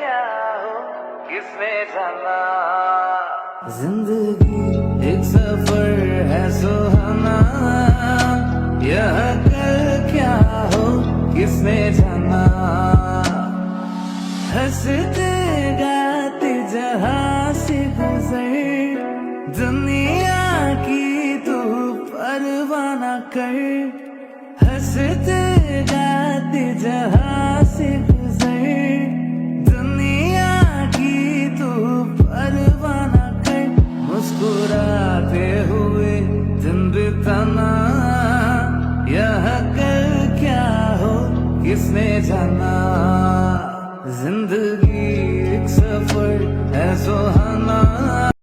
क्या हो किसने जाना। जिंदगी एक सफर है सुहाना, यह कल क्या हो किसने जाना। हंसते गाते जहां से गुजर, दुनिया की तू परवाह न कर। हंसते गाते जहां से गुजर, दुनिया की तू परवाह न कर। मुस्कुराते हुए दिन बिताना, यह कल क्या हो किसने जाना।